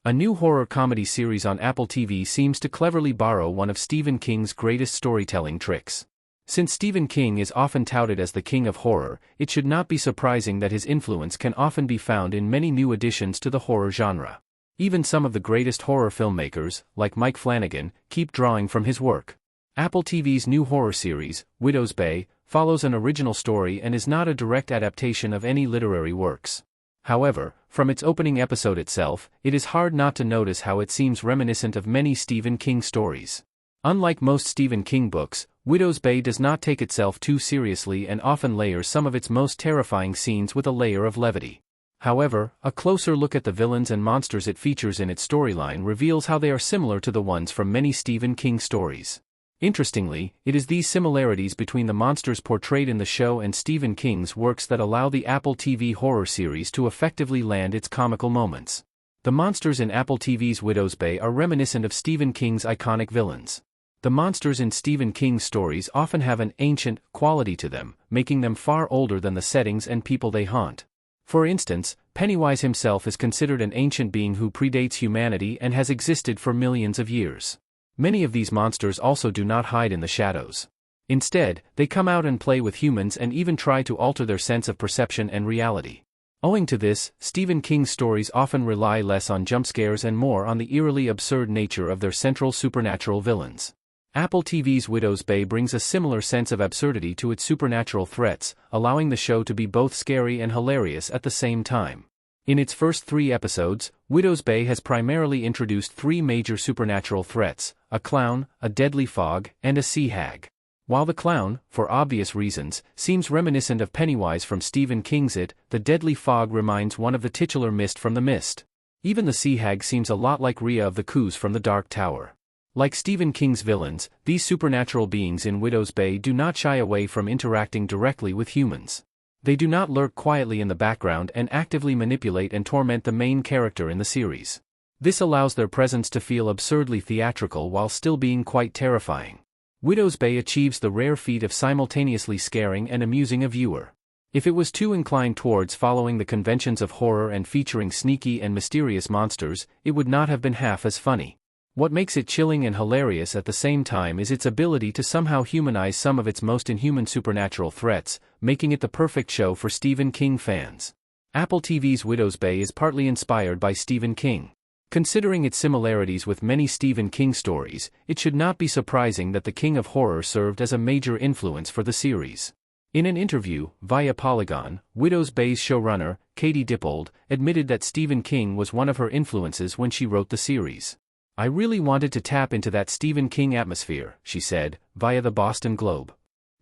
A new horror comedy series on Apple TV seems to cleverly borrow one of Stephen King's greatest storytelling tricks. Since Stephen King is often touted as the king of horror, it should not be surprising that his influence can often be found in many new additions to the horror genre. Even some of the greatest horror filmmakers, like Mike Flanagan, keep drawing from his work. Apple TV's new horror series, Widow's Bay, follows an original story and is not a direct adaptation of any literary works. However, from its opening episode itself, it is hard not to notice how it seems reminiscent of many Stephen King stories. Unlike most Stephen King books, Widow's Bay does not take itself too seriously and often layers some of its most terrifying scenes with a layer of levity. However, a closer look at the villains and monsters it features in its storyline reveals how they are similar to the ones from many Stephen King stories. Interestingly, it is these similarities between the monsters portrayed in the show and Stephen King's works that allow the Apple TV horror series to effectively land its comical moments. The monsters in Apple TV's Widow's Bay are reminiscent of Stephen King's iconic villains. The monsters in Stephen King's stories often have an ancient quality to them, making them far older than the settings and people they haunt. For instance, Pennywise himself is considered an ancient being who predates humanity and has existed for millions of years. Many of these monsters also do not hide in the shadows. Instead, they come out and play with humans and even try to alter their sense of perception and reality. Owing to this, Stephen King's stories often rely less on jump scares and more on the eerily absurd nature of their central supernatural villains. Apple TV's Widow's Bay brings a similar sense of absurdity to its supernatural threats, allowing the show to be both scary and hilarious at the same time. In its first 3 episodes, Widow's Bay has primarily introduced 3 major supernatural threats: a clown, a deadly fog, and a sea hag. While the clown, for obvious reasons, seems reminiscent of Pennywise from Stephen King's It, the deadly fog reminds one of the titular Mist from The Mist. Even the sea hag seems a lot like Rhea of the Coos from The Dark Tower. Like Stephen King's villains, these supernatural beings in Widow's Bay do not shy away from interacting directly with humans. They do not lurk quietly in the background and actively manipulate and torment the main character in the series. This allows their presence to feel absurdly theatrical while still being quite terrifying. Widow's Bay achieves the rare feat of simultaneously scaring and amusing a viewer. If it was too inclined towards following the conventions of horror and featuring sneaky and mysterious monsters, it would not have been half as funny. What makes it chilling and hilarious at the same time is its ability to somehow humanize some of its most inhuman supernatural threats, making it the perfect show for Stephen King fans. Apple TV's Widow's Bay is partly inspired by Stephen King. Considering its similarities with many Stephen King stories, it should not be surprising that the King of Horror served as a major influence for the series. In an interview via Polygon, Widow's Bay's showrunner, Katie Dippold, admitted that Stephen King was one of her influences when she wrote the series. "I really wanted to tap into that Stephen King atmosphere," she said, via the Boston Globe.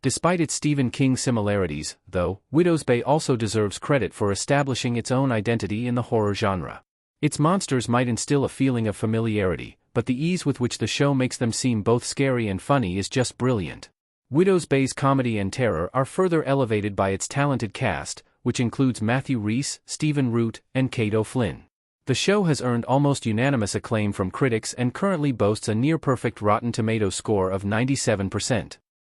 Despite its Stephen King similarities, though, Widow's Bay also deserves credit for establishing its own identity in the horror genre. Its monsters might instill a feeling of familiarity, but the ease with which the show makes them seem both scary and funny is just brilliant. Widow's Bay's comedy and terror are further elevated by its talented cast, which includes Matthew Rhys, Stephen Root, and Kate O'Flynn. The show has earned almost unanimous acclaim from critics and currently boasts a near-perfect Rotten Tomatoes score of 97%.